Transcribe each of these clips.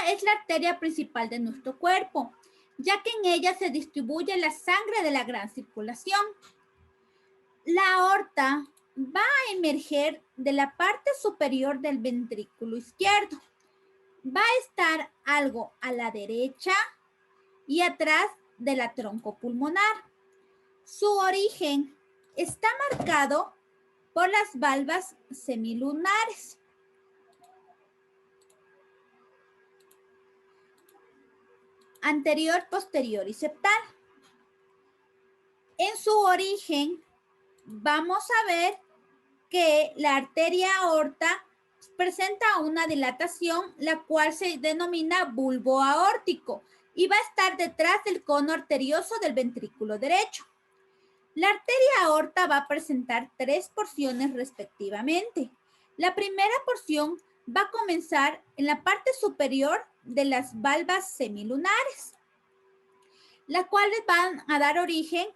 es la arteria principal de nuestro cuerpo, ya que en ella se distribuye la sangre de la gran circulación. La aorta va a emerger de la parte superior del ventrículo izquierdo. Va a estar algo a la derecha y atrás de la tronco pulmonar. Su origen está marcado por las valvas semilunares. Anterior, posterior y septal. En su origen vamos a ver que la arteria aorta presenta una dilatación, la cual se denomina bulbo aórtico y va a estar detrás del cono arterioso del ventrículo derecho. La arteria aorta va a presentar 3 porciones respectivamente. La primera porción va a comenzar en la parte superior de las valvas semilunares, las cuales van a dar origen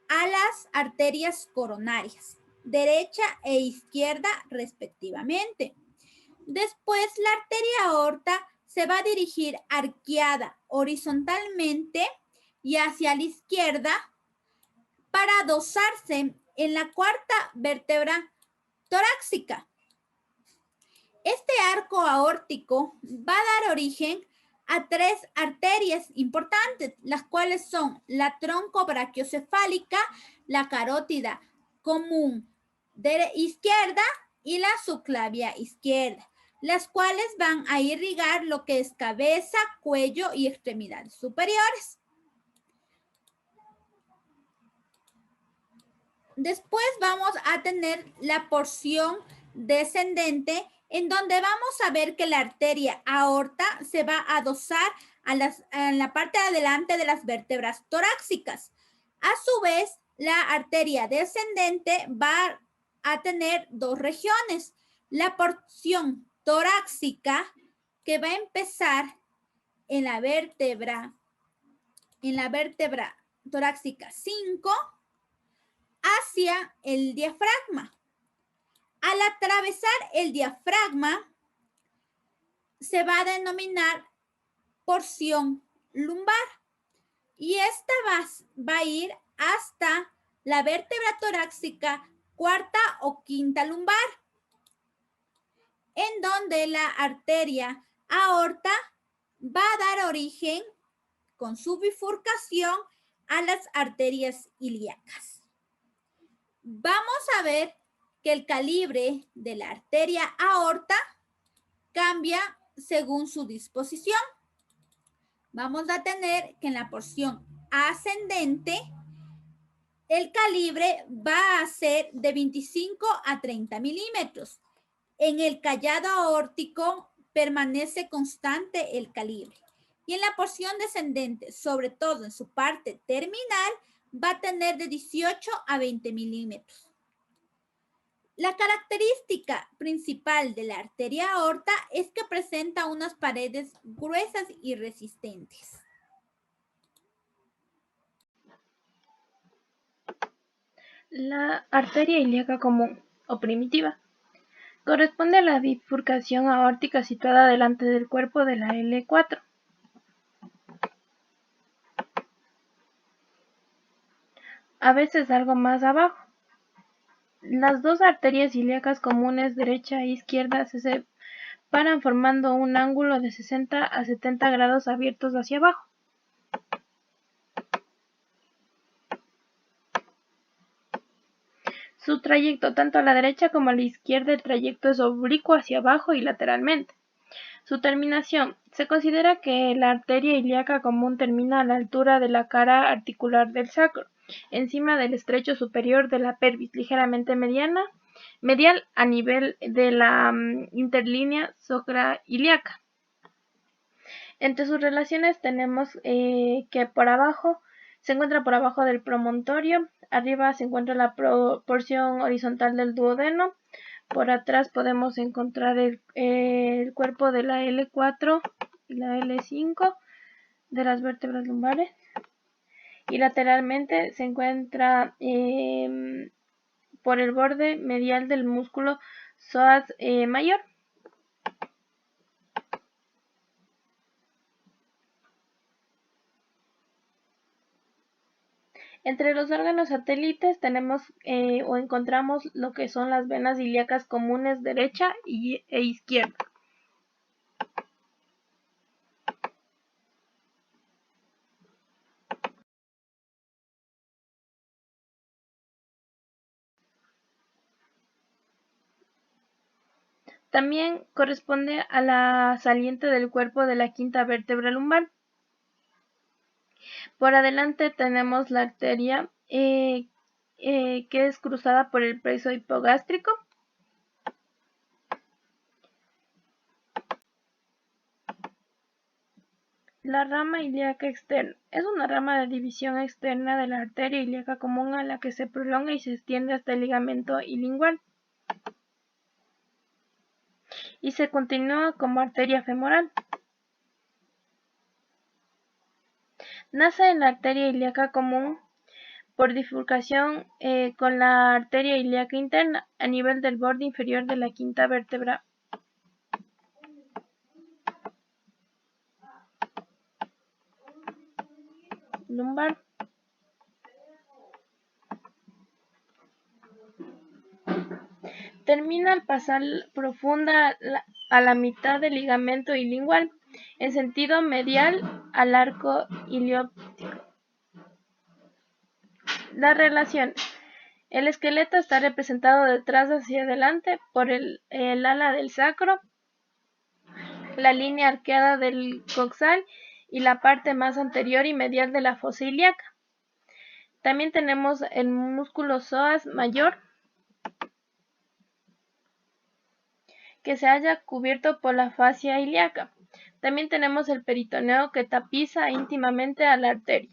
a las arterias coronarias, derecha e izquierda respectivamente. Después, la arteria aorta se va a dirigir arqueada horizontalmente y hacia la izquierda para adosarse en la cuarta vértebra torácica. Este arco aórtico va a dar origen a 3 arterias importantes, las cuales son la troncobrachiocefálica, la carótida común izquierda y la subclavia izquierda, las cuales van a irrigar lo que es cabeza, cuello y extremidades superiores. Después vamos a tener la porción descendente, en donde vamos a ver que la arteria aorta se va a adosar en la parte de adelante de las vértebras torácicas. A su vez, la arteria descendente va a tener 2 regiones. La porción torácica, que va a empezar en la vértebra torácica 5, hacia el diafragma. Al atravesar el diafragma, se va a denominar porción lumbar y esta va a ir hasta la vértebra torácica cuarta o quinta lumbar, en donde la arteria aorta va a dar origen con su bifurcación a las arterias ilíacas. Vamos a ver que el calibre de la arteria aorta cambia según su disposición. Vamos a tener que en la porción ascendente el calibre va a ser de 25 a 30 milímetros. En el callado aórtico permanece constante el calibre. Y en la porción descendente, sobre todo en su parte terminal, va a tener de 18 a 20 milímetros. La característica principal de la arteria aorta es que presenta unas paredes gruesas y resistentes. La arteria ilíaca común o primitiva corresponde a la bifurcación aórtica situada delante del cuerpo de la L4. A veces algo más abajo. Las 2 arterias ilíacas comunes derecha e izquierda se separan formando un ángulo de 60 a 70 grados abiertos hacia abajo. Su trayecto, tanto a la derecha como a la izquierda, el trayecto es oblicuo hacia abajo y lateralmente. Su terminación. Se considera que la arteria ilíaca común termina a la altura de la cara articular del sacro, encima del estrecho superior de la pelvis, ligeramente medial a nivel de la interlínea sacroiliaca. Entre sus relaciones tenemos que por abajo se encuentra por abajo del promontorio, arriba se encuentra la porción horizontal del duodeno, por atrás podemos encontrar el cuerpo de la L4 y la L5 de las vértebras lumbares, y lateralmente se encuentra por el borde medial del músculo psoas mayor. Entre los órganos satélites tenemos o encontramos lo que son las venas ilíacas comunes derecha e izquierda. También corresponde a la saliente del cuerpo de la quinta vértebra lumbar. Por adelante tenemos la arteria que es cruzada por el plexo hipogástrico. La rama ilíaca externa es una rama de división externa de la arteria ilíaca común a la que se prolonga y se extiende hasta el ligamento ilingual y se continúa como arteria femoral. Nace en la arteria ilíaca común por bifurcación con la arteria ilíaca interna a nivel del borde inferior de la quinta vértebra lumbar. Termina al pasar profunda a la mitad del ligamento ilingual en sentido medial al arco ilióptico. Las relaciones. El esqueleto está representado de atrás hacia adelante por el ala del sacro, la línea arqueada del coxal y la parte más anterior y medial de la fosa ilíaca. También tenemos el músculo psoas mayor, que se halla cubierto por la fascia ilíaca. También tenemos el peritoneo que tapiza íntimamente a la arteria.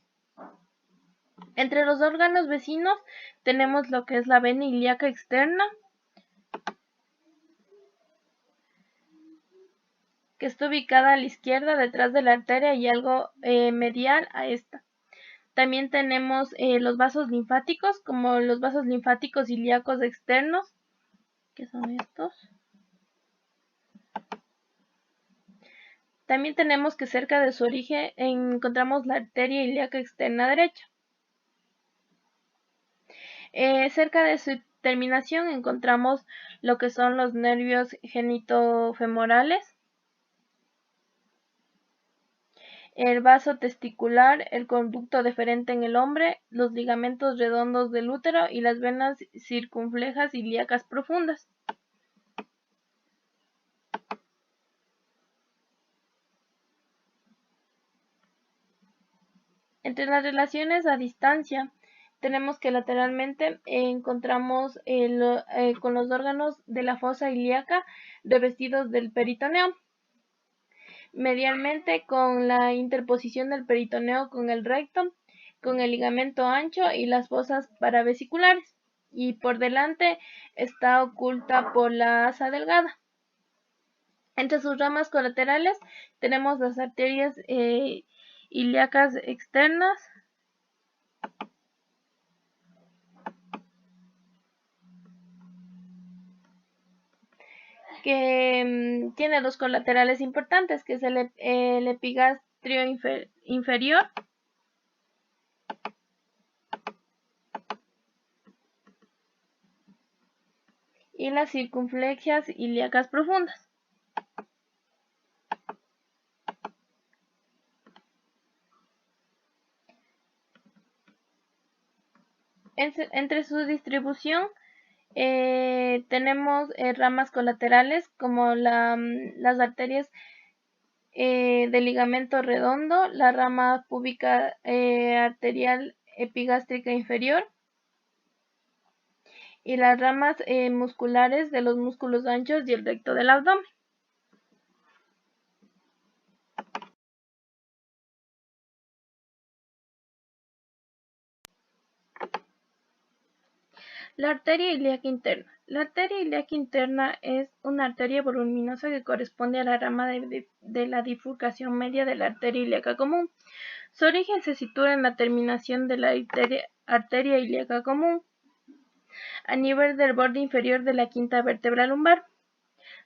Entre los órganos vecinos tenemos lo que es la vena ilíaca externa, que está ubicada a la izquierda detrás de la arteria y algo medial a esta. También tenemos los vasos linfáticos, como los vasos linfáticos ilíacos externos, que son estos. También tenemos que cerca de su origen encontramos la arteria ilíaca externa derecha. Cerca de su terminación encontramos lo que son los nervios genitofemorales, el vaso testicular, el conducto deferente en el hombre, los ligamentos redondos del útero y las venas circunflejas ilíacas profundas. Entre las relaciones a distancia tenemos que lateralmente encontramos con los órganos de la fosa ilíaca revestidos del peritoneo. Medialmente con la interposición del peritoneo con el recto, con el ligamento ancho y las fosas paravesiculares. Y por delante está oculta por la asa delgada. Entre sus ramas colaterales tenemos las arterias ilíacas externas, que tiene dos colaterales importantes, que es el epigastrio inferior y las circunflexias ilíacas profundas. Entre su distribución tenemos ramas colaterales como las arterias del ligamento redondo, la rama púbica arterial epigástrica inferior y las ramas musculares de los músculos anchos y el recto del abdomen. La arteria ilíaca interna. La arteria ilíaca interna es una arteria voluminosa que corresponde a la rama de la bifurcación media de la arteria ilíaca común. Su origen se sitúa en la terminación de la arteria ilíaca común, a nivel del borde inferior de la quinta vértebra lumbar.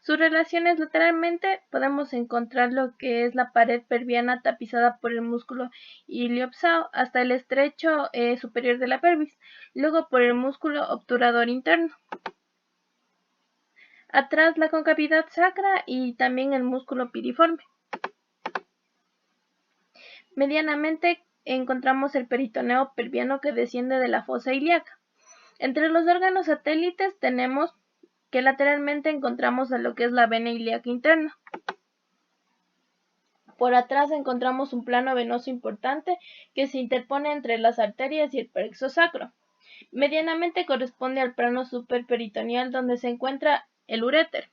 Sus relaciones lateralmente podemos encontrar lo que es la pared pelviana tapizada por el músculo iliopsoas hasta el estrecho superior de la pelvis, luego por el músculo obturador interno. Atrás la concavidad sacra y también el músculo piriforme. Medianamente encontramos el peritoneo pelviano que desciende de la fosa ilíaca. Entre los órganos satélites tenemos que lateralmente encontramos a lo que es la vena ilíaca interna. Por atrás encontramos un plano venoso importante que se interpone entre las arterias y el plexo sacro. Medianamente corresponde al plano superperitoneal donde se encuentra el uréter,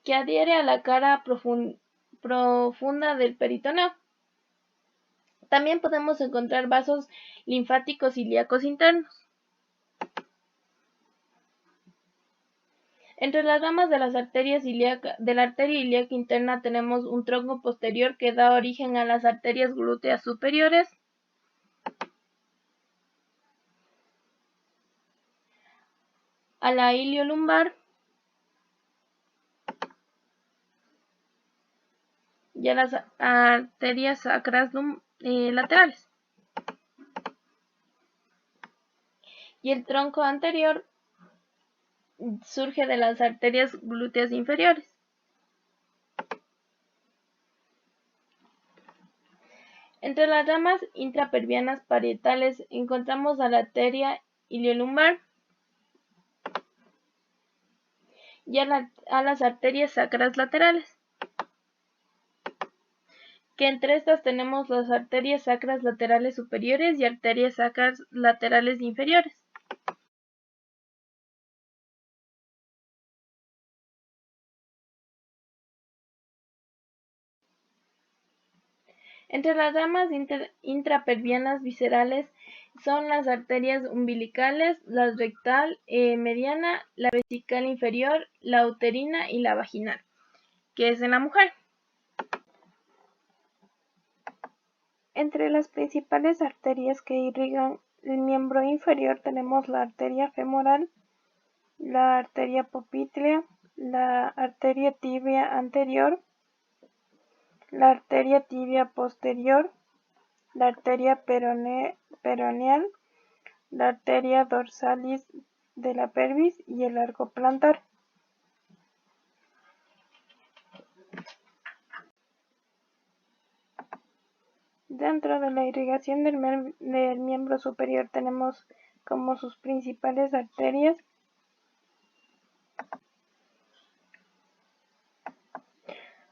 que adhiere a la cara profunda del peritoneo. También podemos encontrar vasos linfáticos ilíacos internos. Entre las ramas de las arterias de la arteria ilíaca interna tenemos un tronco posterior que da origen a las arterias glúteas superiores, a la iliolumbar y a las arterias sacras laterales. Y el tronco anterior surge de las arterias glúteas inferiores. Entre las ramas intrapelvianas parietales encontramos a la arteria iliolumbar y a las arterias sacras laterales, que entre estas tenemos las arterias sacras laterales superiores y arterias sacras laterales inferiores. Entre las ramas intrapelvianas viscerales son las arterias umbilicales, la rectal mediana, la vesical inferior, la uterina y la vaginal, que es en la mujer. Entre las principales arterias que irrigan el miembro inferior tenemos la arteria femoral, la arteria poplítea, la arteria tibia anterior, la arteria tibia posterior, la arteria peroneal, la arteria dorsalis de la pelvis y el arco plantar. Dentro de la irrigación del miembro superior tenemos como sus principales arterias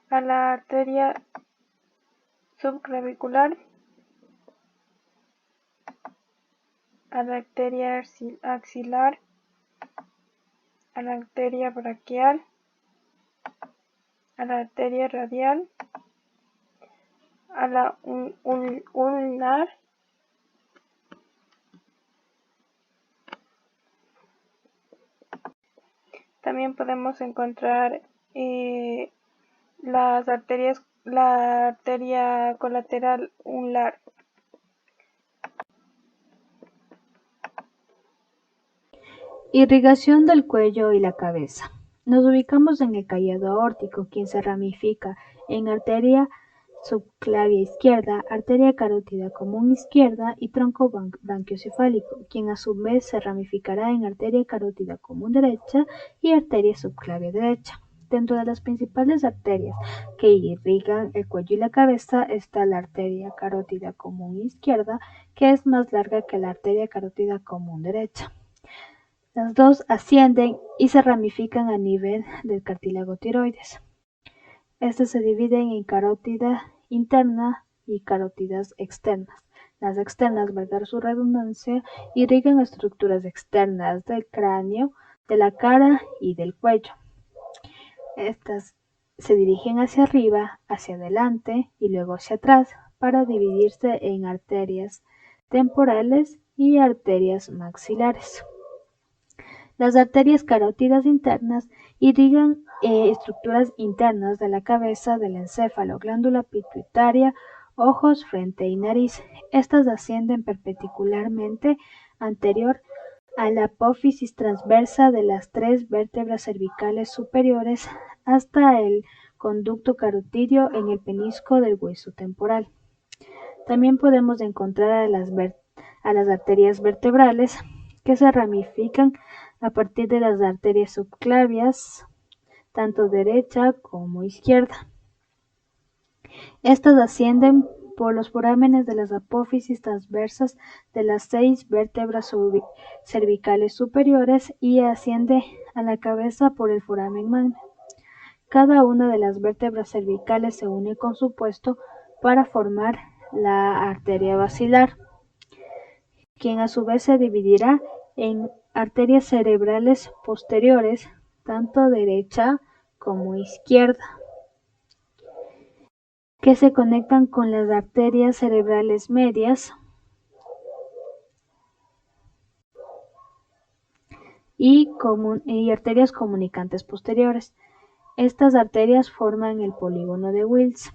a la arteria subclavicular, a la arteria axilar, a la arteria braquial, a la arteria radial, a la ulnar, también podemos encontrar la arteria colateral ulnar. Irrigación del cuello y la cabeza. Nos ubicamos en el callado aórtico, quien se ramifica en arteria subclavia izquierda, arteria carótida común izquierda y tronco branquiocefálico, quien a su vez se ramificará en arteria carótida común derecha y arteria subclavia derecha. Dentro de las principales arterias que irrigan el cuello y la cabeza está la arteria carótida común izquierda, que es más larga que la arteria carótida común derecha. Las dos ascienden y se ramifican a nivel del cartílago tiroides. Estas se dividen en carótida interna y carótidas externas. Las externas, valga su redundancia, irrigan estructuras externas del cráneo, de la cara y del cuello. Estas se dirigen hacia arriba, hacia adelante y luego hacia atrás para dividirse en arterias temporales y arterias maxilares. Las arterias carótidas internas irrigan estructuras internas de la cabeza, del encéfalo, glándula pituitaria, ojos, frente y nariz. Estas ascienden perpendicularmente anterior a la apófisis transversa de las 3 vértebras cervicales superiores hasta el conducto carotidio en el peñisco del hueso temporal. También podemos encontrar a las arterias vertebrales que se ramifican a partir de las arterias subclavias, tanto derecha como izquierda. Estas ascienden por los forámenes de las apófisis transversas de las 6 vértebras cervicales superiores y asciende a la cabeza por el foramen magno. Cada una de las vértebras cervicales se une con su puesto para formar la arteria basilar, quien a su vez se dividirá en arterias cerebrales posteriores, tanto derecha como izquierda, que se conectan con las arterias cerebrales medias y arterias comunicantes posteriores. Estas arterias forman el polígono de Wills,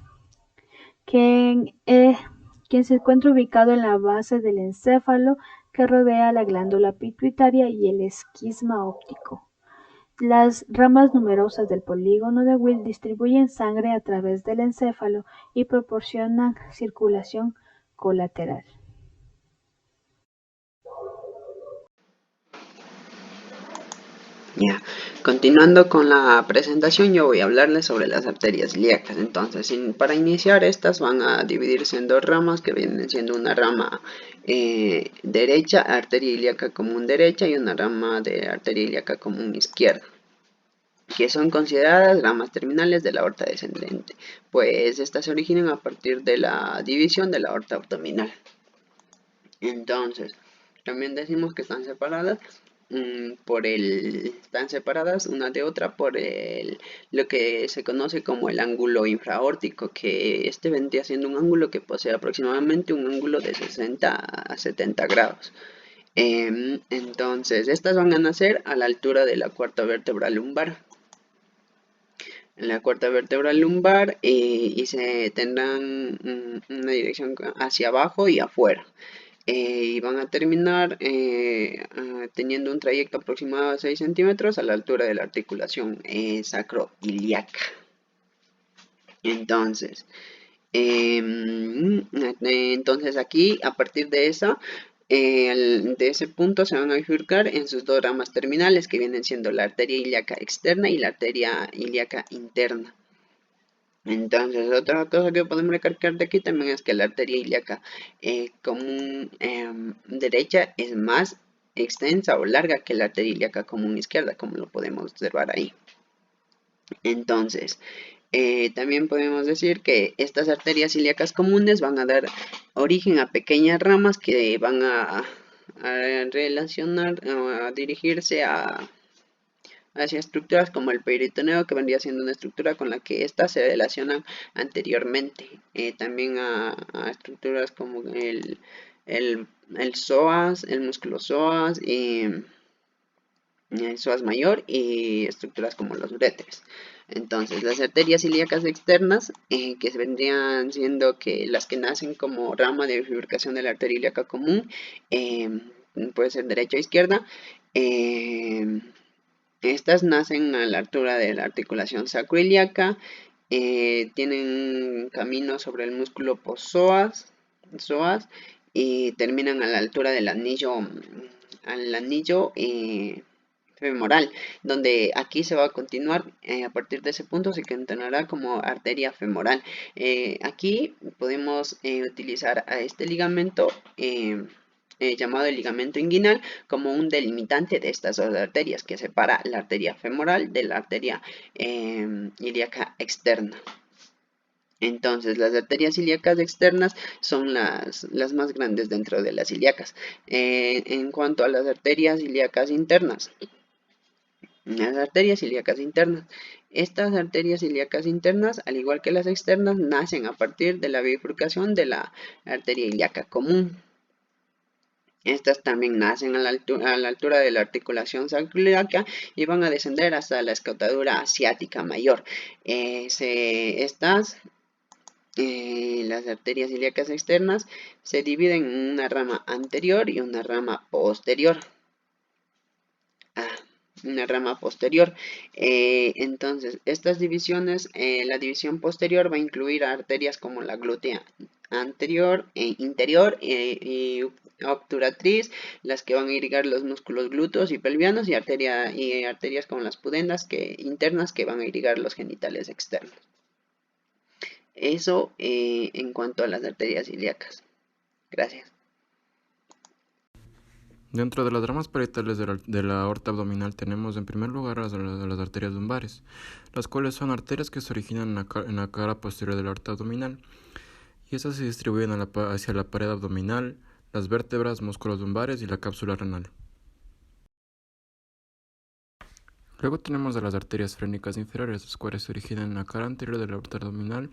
quien se encuentra ubicado en la base del encéfalo que rodea la glándula pituitaria y el esquisma óptico. Las ramas numerosas del polígono de Wills distribuyen sangre a través del encéfalo y proporcionan circulación colateral. Ya, continuando con la presentación, yo voy a hablarles sobre las arterias ilíacas. Entonces, para iniciar, estas van a dividirse en dos ramas que vienen siendo una rama derecha, arteria ilíaca común derecha, y una rama de arteria ilíaca común izquierda, que son consideradas ramas terminales de la aorta descendente, pues estas se originan a partir de la división de la aorta abdominal. Entonces, también decimos que están separadas están separadas una de otra por lo que se conoce como el ángulo infraórtico, que este vendría siendo un ángulo que posee aproximadamente un ángulo de 60 a 70 grados. Entonces, estas van a nacer a la altura de la cuarta vértebra lumbar. En la cuarta vértebra lumbar y se tendrán una dirección hacia abajo y afuera. Y van a terminar teniendo un trayecto aproximado de 6 centímetros a la altura de la articulación sacroiliaca. Entonces aquí, a partir de ese punto se van a bifurcar en sus dos ramas terminales, que vienen siendo la arteria ilíaca externa y la arteria ilíaca interna. Entonces, otra cosa que podemos recalcar de aquí también es que la arteria ilíaca común derecha es más extensa o larga que la arteria ilíaca común izquierda, como lo podemos observar ahí. Entonces, también podemos decir que estas arterias ilíacas comunes van a dar origen a pequeñas ramas que van a dirigirse hacia estructuras como el peritoneo, que vendría siendo una estructura con la que éstas se relacionan anteriormente. También a estructuras como el psoas, el músculo psoas, el psoas mayor, y estructuras como los uréteres. Entonces, las arterias ilíacas externas, que vendrían siendo las que nacen como rama de bifurcación de la arteria ilíaca común, puede ser derecha o izquierda. Estas nacen a la altura de la articulación sacroiliaca, tienen camino sobre el músculo psoas y terminan a la altura del anillo femoral, donde aquí se va a continuar, a partir de ese punto se continuará como arteria femoral. Aquí podemos utilizar a este ligamento llamado el ligamento inguinal como un delimitante de estas dos arterias, que separa la arteria femoral de la arteria ilíaca externa. Entonces, las arterias ilíacas externas son las más grandes dentro de las ilíacas. En cuanto a las arterias ilíacas internas, estas arterias ilíacas internas, al igual que las externas, nacen a partir de la bifurcación de la arteria ilíaca común. Estas también nacen a la altura de la articulación sacroiliaca y van a descender hasta la escotadura asiática mayor. Las arterias ilíacas externas se dividen en una rama anterior y una rama posterior. rama posterior. Entonces, estas divisiones, la división posterior va a incluir arterias como la glútea anterior, interior y obturatriz, las que van a irrigar los músculos glúteos y pelvianos, y arterias como las pudendas internas, que van a irrigar los genitales externos. Eso en cuanto a las arterias ilíacas. Gracias. Dentro de las ramas parietales de la aorta abdominal tenemos en primer lugar las arterias lumbares, las cuales son arterias que se originan en la cara posterior de la aorta abdominal, y estas se distribuyen hacia la pared abdominal, las vértebras, músculos lumbares y la cápsula renal. Luego tenemos a las arterias frénicas inferiores, las cuales se originan en la cara anterior de la aorta abdominal,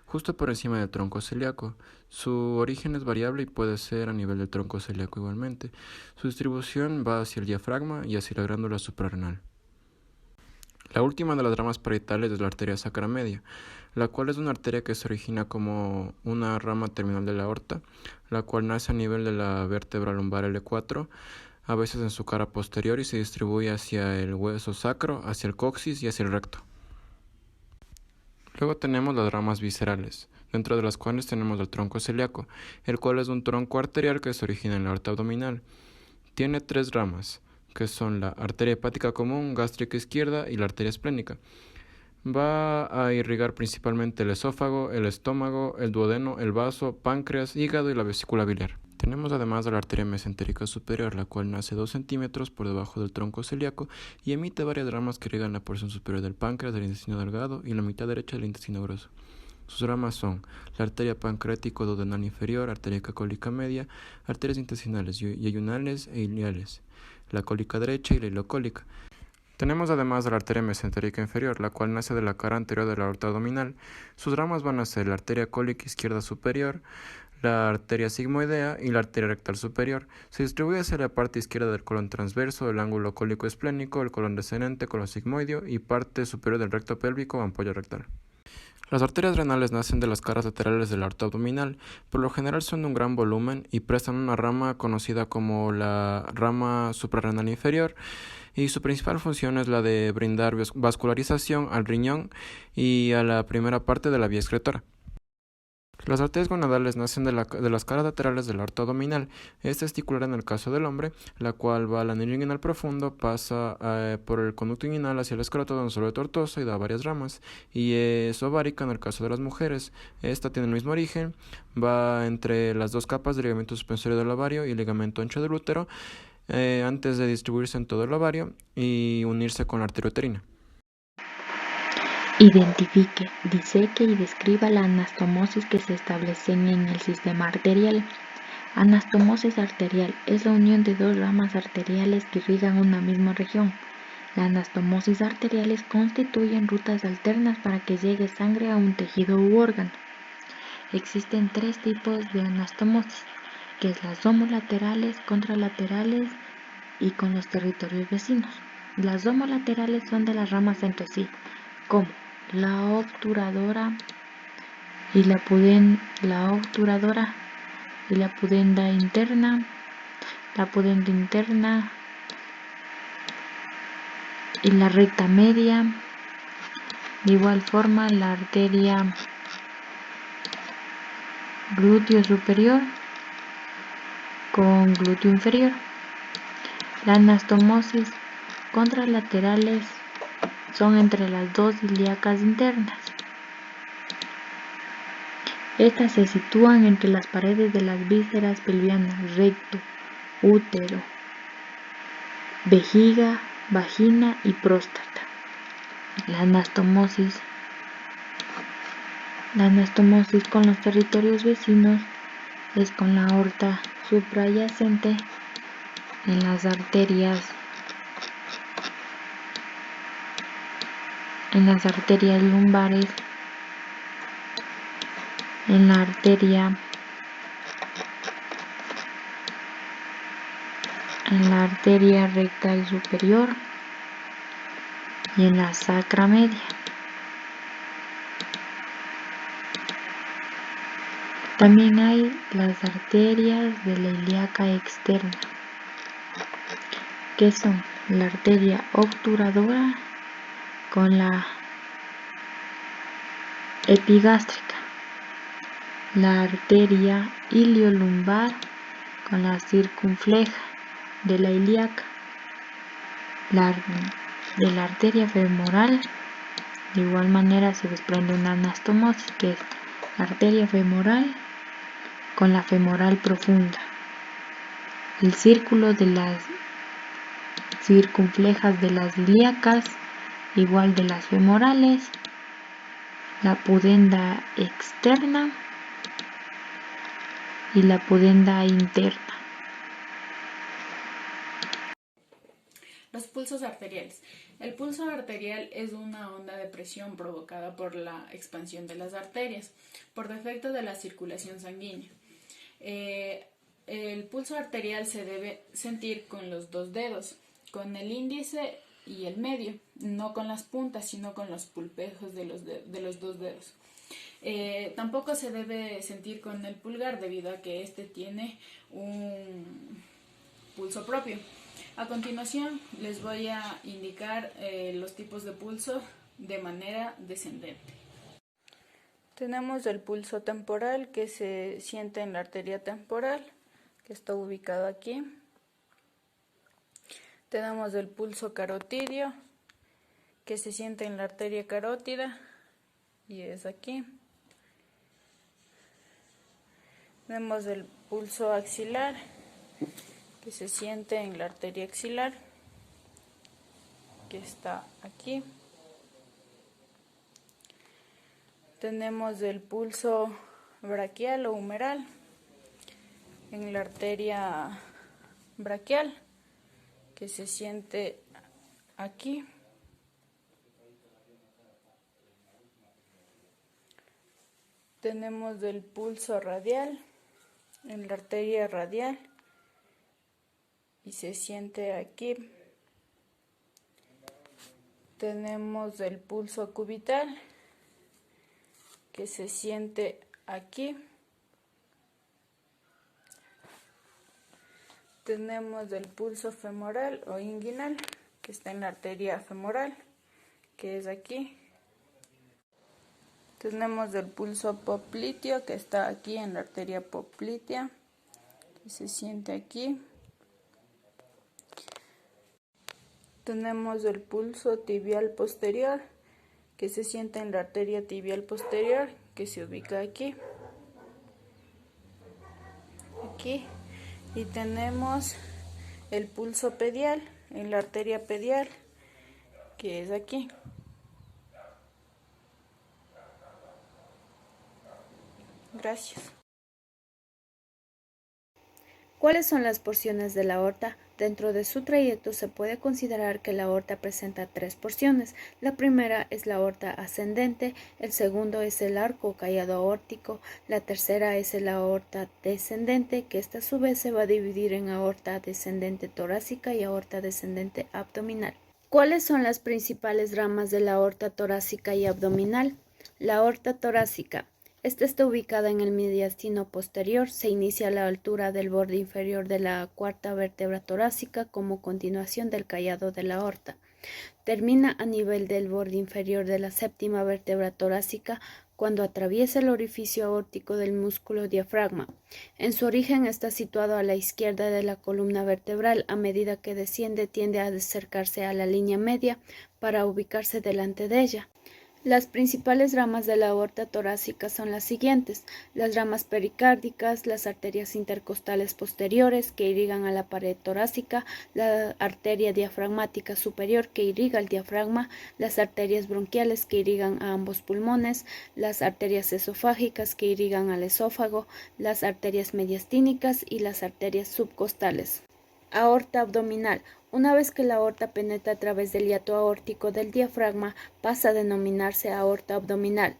justo por encima del tronco celíaco. Su origen es variable y puede ser a nivel del tronco celíaco igualmente. Su distribución va hacia el diafragma y hacia la glándula suprarrenal. La última de las ramas parietales es la arteria sacra media, la cual es una arteria que se origina como una rama terminal de la aorta, la cual nace a nivel de la vértebra lumbar L4, a veces en su cara posterior, y se distribuye hacia el hueso sacro, hacia el coxis y hacia el recto. Luego tenemos las ramas viscerales, dentro de las cuales tenemos el tronco celíaco, el cual es un tronco arterial que se origina en la aorta abdominal. Tiene 3 ramas, que son la arteria hepática común, gástrica izquierda y la arteria esplénica. Va a irrigar principalmente el esófago, el estómago, el duodeno, el vaso, páncreas, hígado y la vesícula biliar. Tenemos además la arteria mesentérica superior, la cual nace 2 centímetros por debajo del tronco celíaco y emite varias ramas que irrigan la porción superior del páncreas, del intestino delgado y la mitad derecha del intestino grueso. Sus ramas son la arteria pancreático-duodenal inferior, arteria cólica media, arterias intestinales yeyunales e iliales, la cólica derecha y la ilocólica. Tenemos además la arteria mesentérica inferior, la cual nace de la cara anterior de la aorta abdominal. Sus ramas van a ser la arteria cólica izquierda superior, la arteria sigmoidea y la arteria rectal superior. Se distribuye hacia la parte izquierda del colon transverso, el ángulo cólico esplénico, el colon descendente, colon sigmoideo y parte superior del recto pélvico o ampolla rectal. Las arterias renales nacen de las caras laterales del aorta abdominal. Por lo general son de un gran volumen y prestan una rama conocida como la rama suprarrenal inferior, y su principal función es la de brindar vascularización al riñón y a la primera parte de la vía excretora. Las arterias gonadales nacen de las caras laterales del aorta abdominal. Es testicular en el caso del hombre, la cual va al anillo inguinal profundo, pasa por el conducto inguinal hacia el escroto donde se vuelve tortuosa y da varias ramas, y es ovárica en el caso de las mujeres. Esta tiene el mismo origen, va entre las 2 capas de ligamento suspensorio del ovario y ligamento ancho del útero, antes de distribuirse en todo el ovario y unirse con la arteria uterina. Identifique, diseque y describa la anastomosis que se establecen en el sistema arterial. Anastomosis arterial es la unión de 2 ramas arteriales que irrigan una misma región. Las anastomosis arteriales constituyen rutas alternas para que llegue sangre a un tejido u órgano. Existen 3 tipos de anastomosis, que es las homolaterales, contralaterales y con los territorios vecinos. Las homolaterales son de las ramas entre sí, como la obturadora y la pudenda interna, y la recta media. De igual forma, la arteria glúteo superior con glúteo inferior. Las anastomosis contralaterales son entre las 2 ilíacas internas. Estas se sitúan entre las paredes de las vísceras pelvianas, recto, útero, vejiga, vagina y próstata. La anastomosis con los territorios vecinos es con la aorta suprayacente en las arterias lumbares, en la arteria rectal superior y en la sacra media. También hay las arterias de la ilíaca externa, que son la arteria obturadora con la epigástrica, la arteria iliolumbar con la circunfleja de la ilíaca, de la arteria femoral. De igual manera se desprende una anastomosis, que es la arteria femoral con la femoral profunda, el círculo de las circunflejas de las ilíacas, igual de las femorales, la pudenda externa y la pudenda interna. Los pulsos arteriales. El pulso arterial es una onda de presión provocada por la expansión de las arterias, por defecto de la circulación sanguínea. El pulso arterial se debe sentir con los dos dedos, con el índice y el medio, no con las puntas, sino con los pulpejos de los dos dedos. Tampoco se debe sentir con el pulgar, debido a que este tiene un pulso propio. A continuación les voy a indicar los tipos de pulso de manera descendente. Tenemos el pulso temporal, que se siente en la arteria temporal, que está ubicado aquí. Tenemos el pulso carotidio, que se siente en la arteria carótida, y es aquí. Tenemos el pulso axilar, que se siente en la arteria axilar, que está aquí. Tenemos el pulso braquial o humeral en la arteria braquial, que se siente aquí. Tenemos el pulso radial en la arteria radial y se siente aquí. Tenemos el pulso cubital, que se siente aquí. Tenemos el pulso femoral o inguinal, que está en la arteria femoral, que es aquí. Tenemos el pulso popliteo, que está aquí en la arteria poplitea, que se siente aquí. Tenemos el pulso tibial posterior, que se siente en la arteria tibial posterior, que se ubica aquí. Y tenemos el pulso pedial en la arteria pedial, que es aquí. Gracias. ¿Cuáles son las porciones de la aorta? Dentro de su trayecto se puede considerar que la aorta presenta tres porciones. La primera es la aorta ascendente, el segundo es el arco o callado aórtico, la tercera es la aorta descendente, que esta a su vez se va a dividir en aorta descendente torácica y aorta descendente abdominal. ¿Cuáles son las principales ramas de la aorta torácica y abdominal? La aorta torácica. Esta está ubicada en el mediastino posterior, se inicia a la altura del borde inferior de la cuarta vértebra torácica como continuación del callado de la aorta. Termina a nivel del borde inferior de la séptima vértebra torácica cuando atraviesa el orificio aórtico del músculo diafragma. En su origen está situado a la izquierda de la columna vertebral. A medida que desciende tiende a acercarse a la línea media para ubicarse delante de ella. Las principales ramas de la aorta torácica son las siguientes: las ramas pericárdicas, las arterias intercostales posteriores que irrigan a la pared torácica, la arteria diafragmática superior que irriga el diafragma, las arterias bronquiales que irrigan a ambos pulmones, las arterias esofágicas que irrigan al esófago, las arterias mediastínicas y las arterias subcostales. Aorta abdominal. Una vez que la aorta penetra a través del hiato aórtico del diafragma, pasa a denominarse aorta abdominal.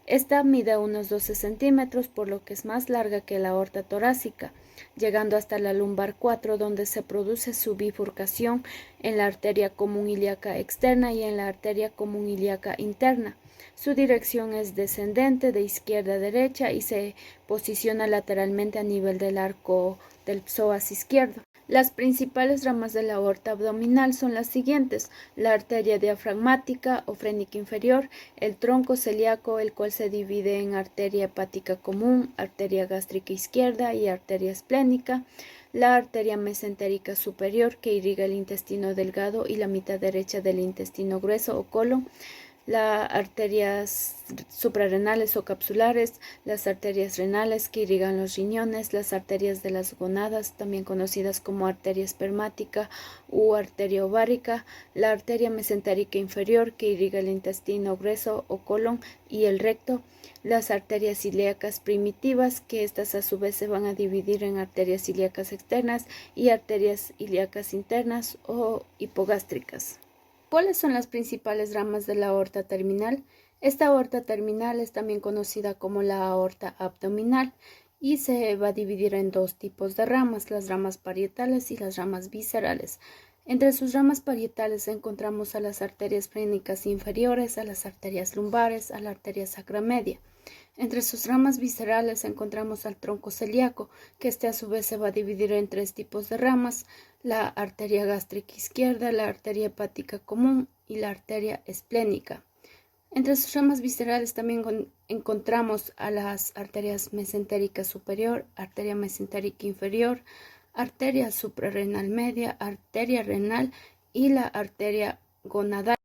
Esta mide unos 12 centímetros, por lo que es más larga que la aorta torácica, llegando hasta la lumbar 4, donde se produce su bifurcación en la arteria común ilíaca externa y en la arteria común ilíaca interna. Su dirección es descendente de izquierda a derecha y se posiciona lateralmente a nivel del arco del psoas izquierdo. Las principales ramas de la aorta abdominal son las siguientes: la arteria diafragmática o frénica inferior, el tronco celíaco, el cual se divide en arteria hepática común, arteria gástrica izquierda y arteria esplénica, la arteria mesentérica superior que irriga el intestino delgado y la mitad derecha del intestino grueso o colon, las arterias suprarrenales o capsulares, las arterias renales que irrigan los riñones, las arterias de las gónadas, también conocidas como arteria espermática u arteria ovárica, la arteria mesentérica inferior que irriga el intestino grueso o colon y el recto, las arterias ilíacas primitivas, que estas a su vez se van a dividir en arterias ilíacas externas y arterias ilíacas internas o hipogástricas. ¿Cuáles son las principales ramas de la aorta terminal? Esta aorta terminal es también conocida como la aorta abdominal y se va a dividir en dos tipos de ramas, las ramas parietales y las ramas viscerales. Entre sus ramas parietales encontramos a las arterias frénicas inferiores, a las arterias lumbares, a la arteria sacra media. Entre sus ramas viscerales encontramos al tronco celíaco, que a su vez se va a dividir en tres tipos de ramas: la arteria gástrica izquierda, la arteria hepática común y la arteria esplénica. Entre sus ramas viscerales también encontramos a las arterias mesentérica superior, arteria mesentérica inferior, arteria suprarrenal media, arteria renal y la arteria gonadal.